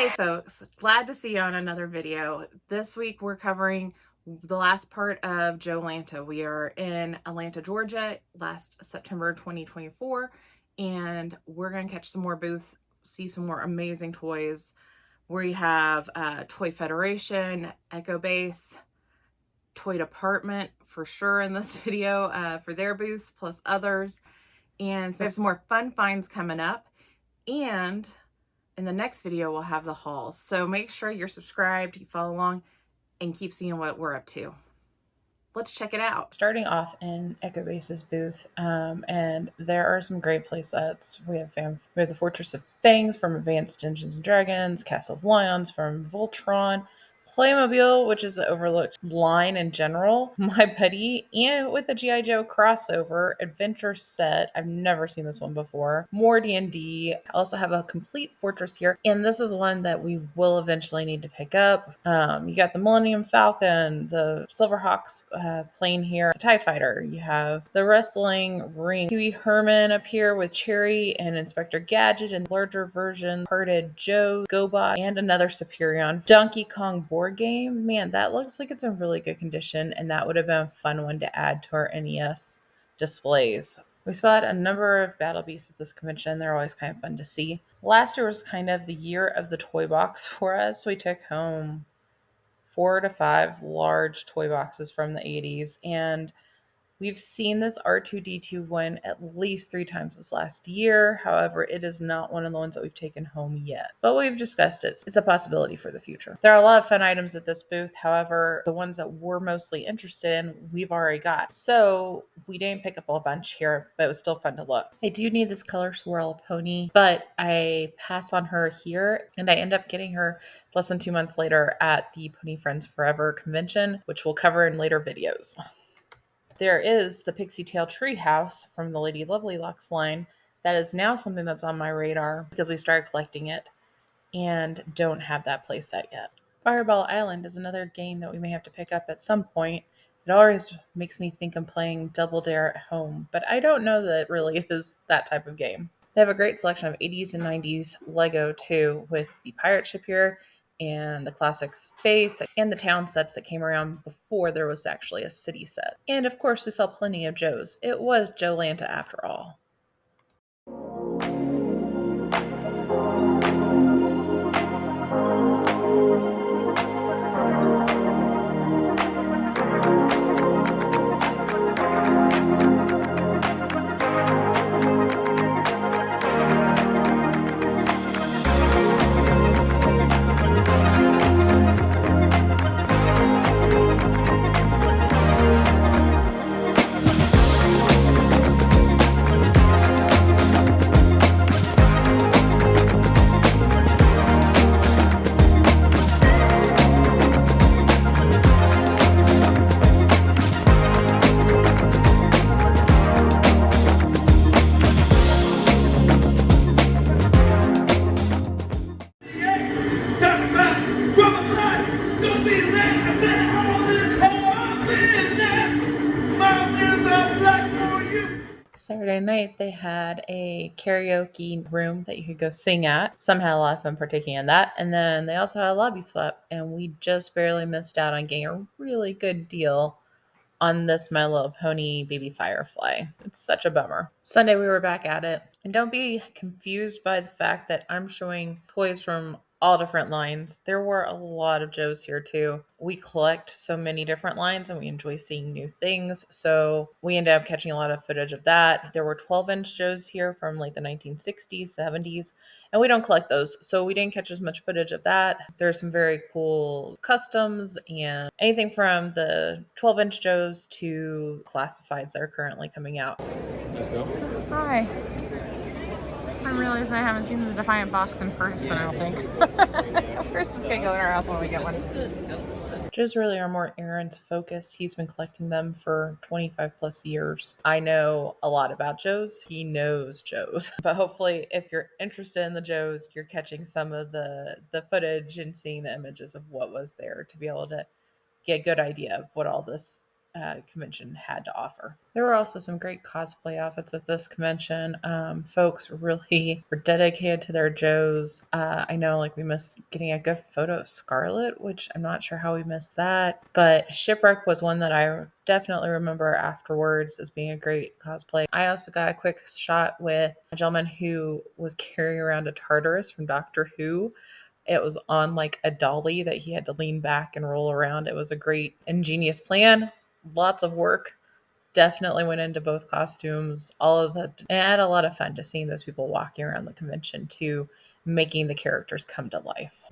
Hey folks, glad to see you on another video. This week we're covering the last part of Joelanta. We are in Atlanta, Georgia, last September 2024, and we're going to catch some more booths, see some more amazing toys. We have Toy Federation, Echo Base, Toy Department for sure in this video for their booths, plus others. And so we have some more fun finds coming up. And in the next video, we'll have the hauls. So make sure you're subscribed, you follow along, and keep seeing what we're up to. Let's check it out. Starting off in Echo Base's booth, and there are some great play sets. We have the Fortress of Fangs from Advanced Dungeons and Dragons, Castle of Lions from Voltron, Playmobil, which is the overlooked line in general, My Buddy, and with a G.I. Joe crossover adventure set. I've never seen this one before. More D&D. I also have a complete fortress here, and this is one that we will eventually need to pick up. You got the Millennium Falcon, the Silverhawks plane here, the TIE Fighter. You have the wrestling ring, Huey Herman up here with Cherry and Inspector Gadget, and larger version, Parted Joe, GoBot, and another Superion. Donkey Kong board game. Man, that looks like it's in really good condition, and that would have been a fun one to add to our NES displays. We spotted a number of Battle Beasts at this convention. They're always kind of fun to see. Last year was kind of the year of the toy box for us. We took home 4 to 5 large toy boxes from the 80s, and we've seen this R2-D2 one at least 3 times this last year. However, it is not one of the ones that we've taken home yet, but we've discussed it. It's a possibility for the future. There are a lot of fun items at this booth. However, the ones that we're mostly interested in, we've already got. So we didn't pick up a bunch here, but it was still fun to look. I do need this color swirl pony, but I pass on her here, and I end up getting her less than 2 months later at the Pony Friends Forever convention, which we'll cover in later videos. There is the Pixie Tail Treehouse from the Lady Lovely Locks line. That is now something that's on my radar because we started collecting it and don't have that playset yet. Fireball Island is another game that we may have to pick up at some point. It always makes me think I'm playing Double Dare at home, but I don't know that it really is that type of game. They have a great selection of 80s and 90s Lego too, with the pirate ship here and the classic space and the town sets that came around before there was actually a city set. And of course, we saw plenty of Joes. It was Joelanta after all. Saturday night, they had a karaoke room that you could go sing at. Some had a lot of fun partaking in that. And then they also had a lobby swap, and we just barely missed out on getting a really good deal on this My Little Pony Baby Firefly. It's such a bummer. Sunday, we were back at it. And don't be confused by the fact that I'm showing toys from all different lines. There were a lot of Joes here too. We collect so many different lines and we enjoy seeing new things. So we ended up catching a lot of footage of that. There were 12-inch Joes here from like the 1960s, 70s, and we don't collect those. So we didn't catch as much footage of that. There's some very cool customs and anything from the 12-inch Joes to classifieds that are currently coming out. Let's go. Hi. I'm realizing I haven't seen the Defiant box in person, I don't think. We're just gonna go in our house when we get one. Joes really are more Aaron's focus. He's been collecting them for 25 plus years. I know a lot about Joes. He knows Joes. But hopefully, if you're interested in the Joes, you're catching some of the footage and seeing the images of what was there to be able to get a good idea of what all this convention had to offer. There were also some great cosplay outfits at this convention. Folks really were dedicated to their Joes. I know, like, we missed getting a good photo of Scarlet, which I'm not sure how we missed that. But Shipwreck was one that I definitely remember afterwards as being a great cosplay. I also got a quick shot with a gentleman who was carrying around a Tartarus from Doctor Who. It was on like a dolly that he had to lean back and roll around. It was a great, ingenious plan. Lots of work. Definitely went into both costumes, all of that. And I had a lot of fun just seeing those people walking around the convention too, making the characters come to life.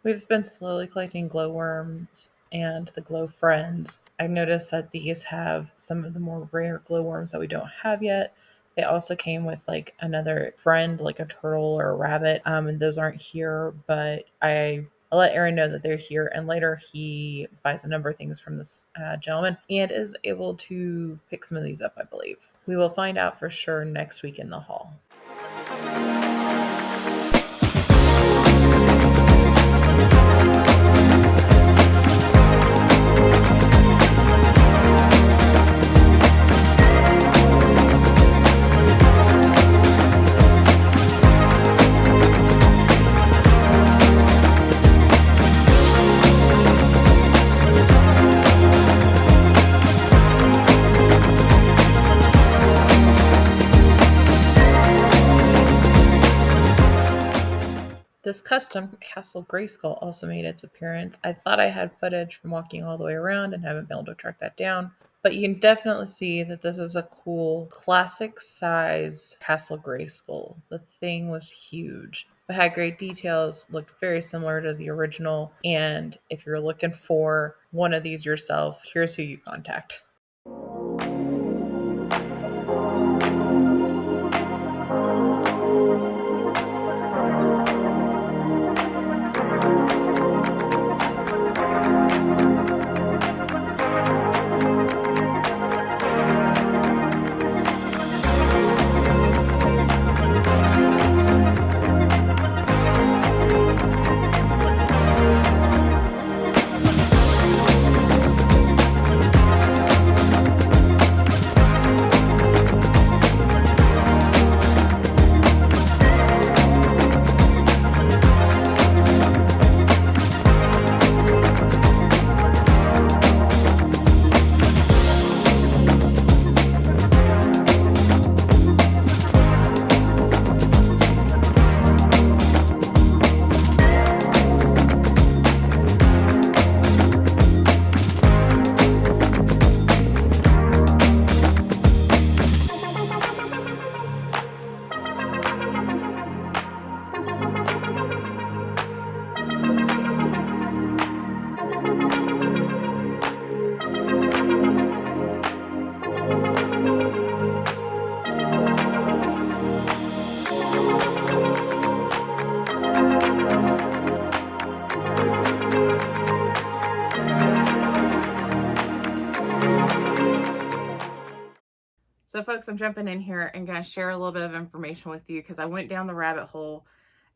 We've been slowly collecting glowworms and the glow friends. I've noticed that these have some of the more rare glowworms that we don't have yet. They also came with like another friend, like a turtle or a rabbit, and those aren't here. But I'll let Aaron know that they're here, and later he buys a number of things from this gentleman and is able to pick some of these up, I believe. We will find out for sure next week in the hall. This custom Castle Grayskull also made its appearance. I thought I had footage from walking all the way around and haven't been able to track that down, but you can definitely see that this is a cool classic size Castle Grayskull. The thing was huge, but had great details, looked very similar to the original, and if you're looking for one of these yourself, here's who you contact. So folks, I'm jumping in here and going to share a little bit of information with you because I went down the rabbit hole.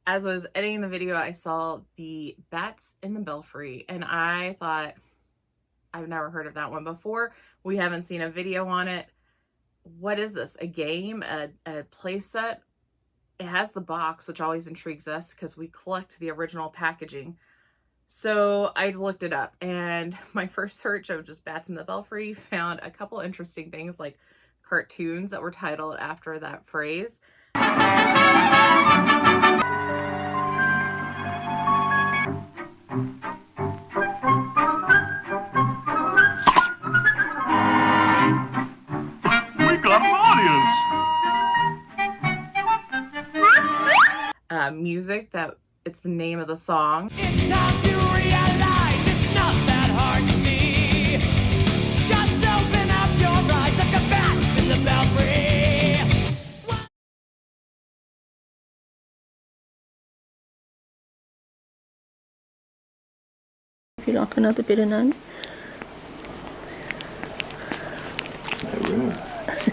As I was editing the video, I saw the bats in the Belfry and I thought, I've never heard of that one before. We haven't seen a video on it. What is this? A game? A play set? It has the box, which always intrigues us because we collect the original packaging. So I looked it up, and my first search of just bats in the belfry found a couple interesting things, like cartoons that were titled after that phrase. We got an audience. Music that it's the name of the song. It's time to realize it's not that hard to see. Just open up your eyes like a bat in the belfry. Would you like another bit of none?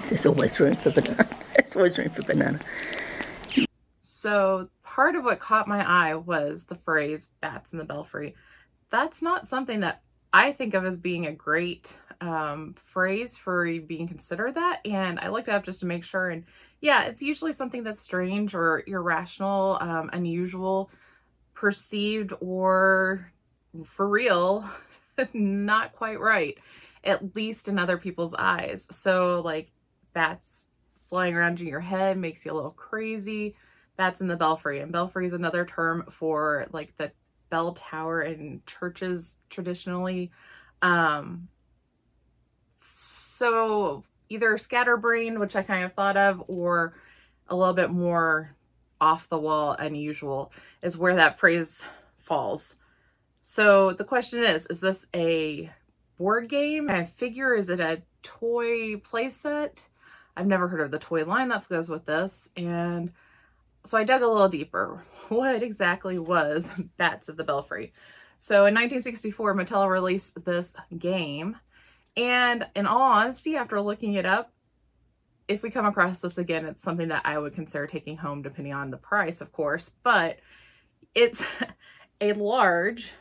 There's always room for banana. There's always room for banana. So part of what caught my eye was the phrase bats in the belfry. That's not something that I think of as being a great phrase for being considered that. And I looked it up just to make sure. And yeah, it's usually something that's strange or irrational, unusual, perceived, or for real, not quite right, at least in other people's eyes. So, like, bats flying around in your head makes you a little crazy. Bats in the belfry. And belfry is another term for like the bell tower in churches traditionally. So either scatterbrained, which I kind of thought of, or a little bit more off the wall, unusual, is where that phrase falls. So the question is this a board game? A figure? Is it a toy playset? I've never heard of the toy line that goes with this. And so I dug a little deeper. What exactly was Bats of the Belfry? So in 1964, Mattel released this game. And in all honesty, after looking it up, if we come across this again, it's something that I would consider taking home, depending on the price, of course. But it's a large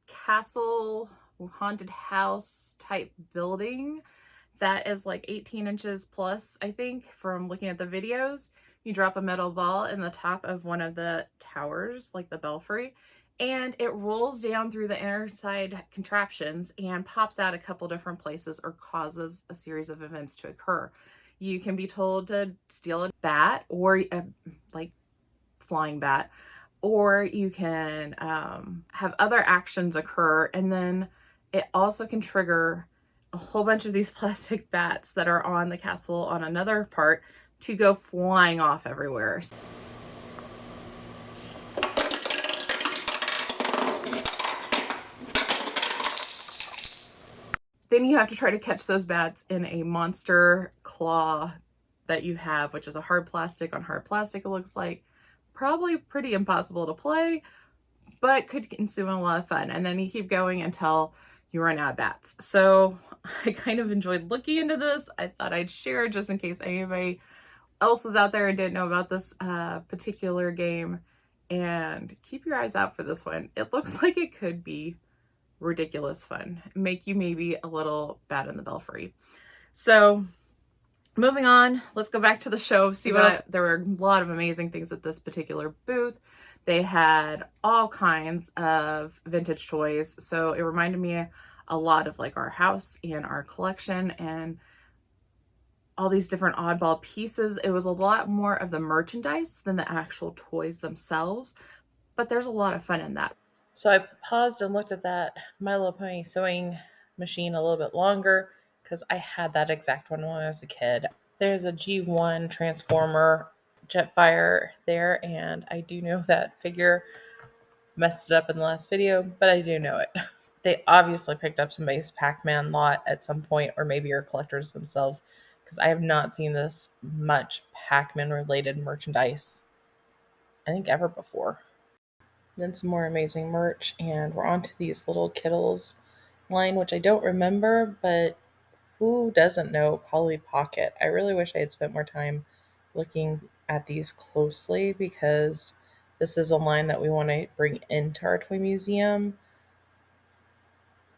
castle, haunted house type building that is like 18 inches plus, I think, from looking at the videos. You drop a metal ball in the top of one of the towers, like the belfry, and it rolls down through the inside contraptions and pops out a couple different places or causes a series of events to occur. You can be told to steal a bat, or a like flying bat, or you can have other actions occur, and then it also can trigger a whole bunch of these plastic bats that are on the castle on another part to go flying off everywhere. Then you have to try to catch those bats in a monster claw that you have, which is a hard plastic on hard plastic, it looks like. Probably pretty impossible to play, but could consume a lot of fun. And then you keep going until you run out of bats. So I kind of enjoyed looking into this. I thought I'd share just in case anybody else was out there and didn't know about this particular game. And keep your eyes out for this one. It looks like it could be ridiculous fun, make you maybe a little bat in the belfry. So moving on, let's go back to the show, see what else. There were a lot of amazing things at this particular booth. They had all kinds of vintage toys, so it reminded me a lot of like our house and our collection and all these different oddball pieces. It was a lot more of the merchandise than the actual toys themselves, but there's a lot of fun in that. So I paused and looked at that My Little Pony sewing machine a little bit longer because I had that exact one when I was a kid. There's a G1 Transformer Jetfire there, and I do know that figure messed it up in the last video, but I do know it. They obviously picked up somebody's Pac-Man lot at some point, or maybe are collectors themselves, because I have not seen this much Pac-Man related merchandise, I think, ever before. Then some more amazing merch, and we're on to these little Kittles line, which I don't remember, but who doesn't know Polly Pocket? I really wish I had spent more time looking at these closely, because this is a line that we want to bring into our toy museum,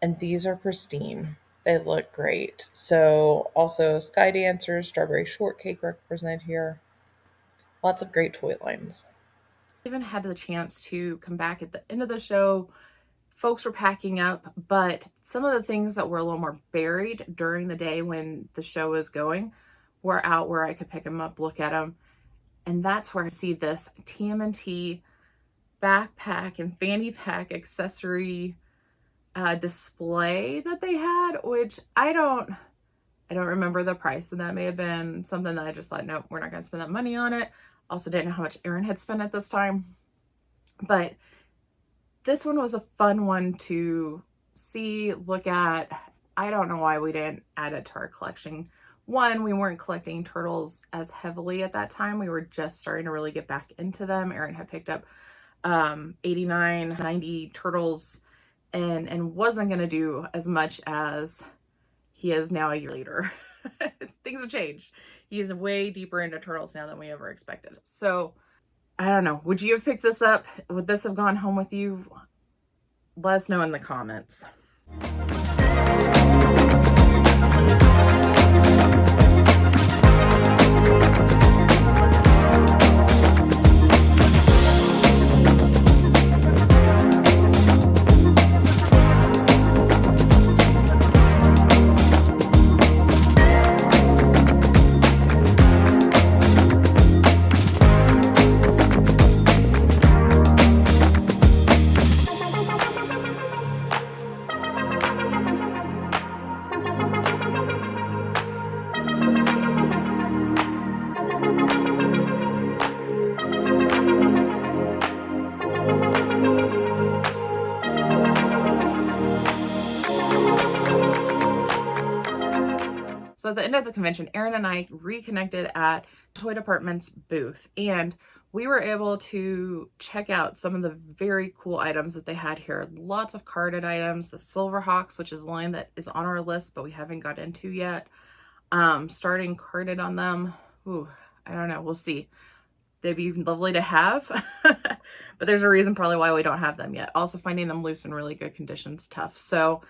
and these are pristine. They look great. So also Sky Dancers, Strawberry Shortcake represented here. Lots of great toy lines. Even had the chance to come back at the end of the show folks were packing up, but some of the things that were a little more buried during the day when the show was going were out where I could pick them up, look at them. And that's where I see this TMNT backpack and fanny pack accessory display that they had, which I don't remember the price, and that may have been something that I just thought, nope, we're not going to spend that money on it. Also didn't know how much Erin had spent at this time, but this one was a fun one to see, look at. I don't know why we didn't add it to our collection. One, we weren't collecting turtles as heavily at that time. We were just starting to really get back into them. Erin had picked up 89, 90 turtles and wasn't going to do as much as he is now a year later. Things have changed. He is way deeper into turtles now than we ever expected. So I don't know. Would you have picked this up? Would this have gone home with you? Let us know in the comments. So at the end of the convention, Erin and I reconnected at Toy Department's booth, and we were able to check out some of the very cool items that they had here. Lots of carded items, the Silverhawks, which is a line that is on our list, but we haven't got into yet. Starting carded on them. Ooh, I don't know. We'll see. They'd be lovely to have, but there's a reason probably why we don't have them yet. Also, finding them loose in really good condition's tough. So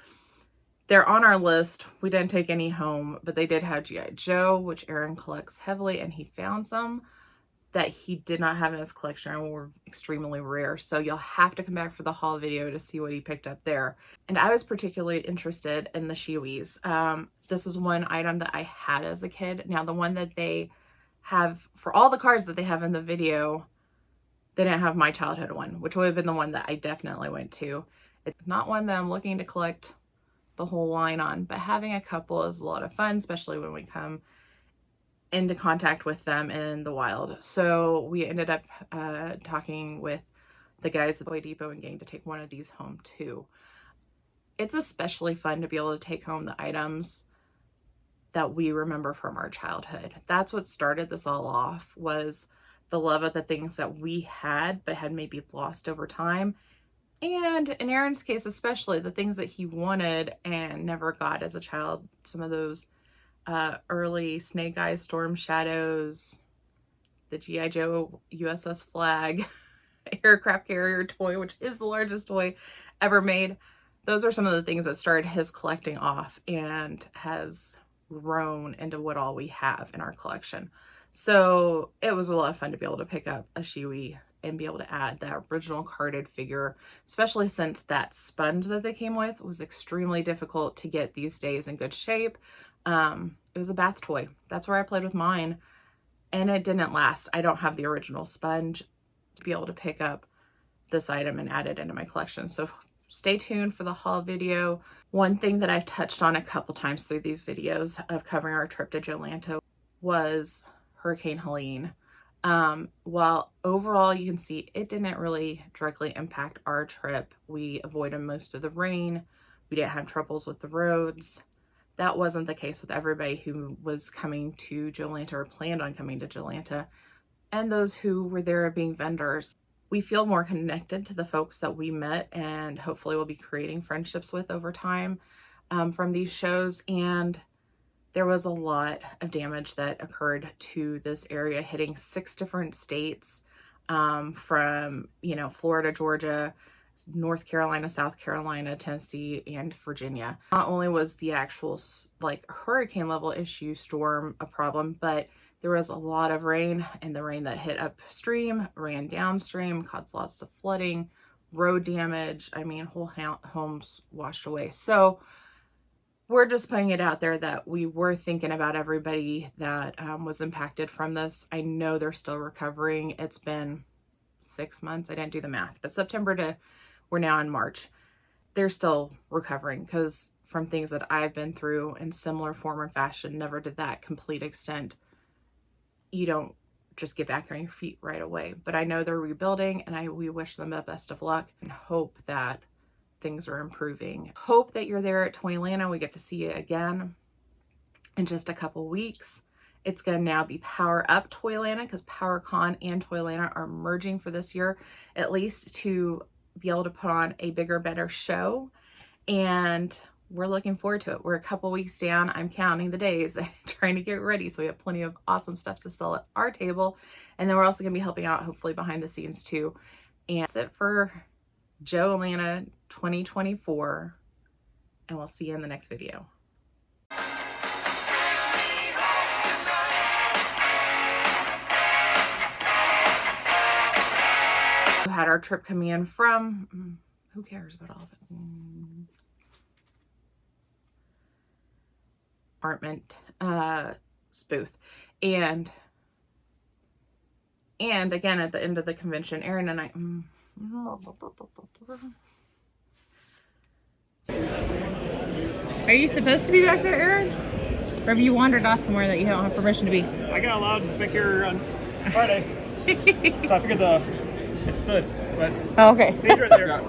they're on our list. We didn't take any home, but they did have G.I. Joe, which Erin collects heavily, and he found some that he did not have in his collection and were extremely rare. So you'll have to come back for the haul video to see what he picked up there. And I was particularly interested in the Shiwis. This is one item that I had as a kid. Now, the one that they have, for all the cards that they have in the video, they didn't have my childhood one, which would have been the one that I definitely went to. It's not one that I'm looking to collect the whole line on, but having a couple is a lot of fun, especially when we come into contact with them in the wild. So we ended up talking with the guys at the Toy Depot and getting to take one of these home too. It's especially fun to be able to take home the items that we remember from our childhood. That's what started this all off, was the love of the things that we had but had maybe lost over time. And in Aaron's case, especially the things that he wanted and never got as a child. Some of those early Snake Eyes Storm Shadows, the G.I. Joe USS Flag aircraft carrier toy, which is the largest toy ever made. Those are some of the things that started his collecting off and has grown into what all we have in our collection. So it was a lot of fun to be able to pick up a Shiwi and be able to add that original carded figure, especially since that sponge that they came with was extremely difficult to get these days in good shape. It was a bath toy. That's where I played with mine, and it didn't last. I don't have the original sponge to be able to pick up this item and add it into my collection. So stay tuned for the haul video. One thing that I've touched on a couple times through these videos of covering our trip to Joelanta was Hurricane Helene. While overall you can see it didn't really directly impact our trip. We avoided most of the rain. We didn't have troubles with the roads. That wasn't the case with everybody who was coming to Joelanta or planned on coming to Joelanta, and those who were there being vendors. We feel more connected to the folks that we met and hopefully we'll be creating friendships with over time from these shows. And there was a lot of damage that occurred to this area, hitting 6 different states, from, Florida, Georgia, North Carolina, South Carolina, Tennessee, and Virginia. Not only was the actual hurricane level issue storm a problem, but there was a lot of rain, and the rain that hit upstream ran downstream, caused lots of flooding, road damage. I mean, whole homes washed away. So we're just putting it out there that we were thinking about everybody that was impacted from this. I know they're still recovering. It's been 6 months. I didn't do the math, but September to we're now in March. They're still recovering because from things that I've been through in similar form or fashion, never to that complete extent. You don't just get back on your feet right away. But I know they're rebuilding, and we wish them the best of luck and hope that things are improving. Hope that you're there at Joelanta. We get to see you again in just a couple weeks. It's going to now be Power Up Joelanta because PowerCon and Joelanta are merging for this year, at least to be able to put on a bigger, better show. And we're looking forward to it. We're a couple weeks down. I'm counting the days trying to get ready. So we have plenty of awesome stuff to sell at our table. And then we're also going to be helping out, hopefully, behind the scenes too. And that's it for Joelanta 2024. And we'll see you in the next video. We had our trip coming in from, who cares about all of it? Apartment spoof. And again, at the end of the convention, Erin and I, are you supposed to be back there, Erin? Or have you wandered off somewhere that you don't have permission to be? I got allowed back here on Friday, so I figured it stood, but Oh, okay. he's right there.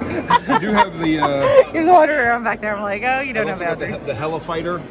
You do have the You're just wandering around back there. I'm like, oh, you don't know also got boundaries. the Hella Fighter.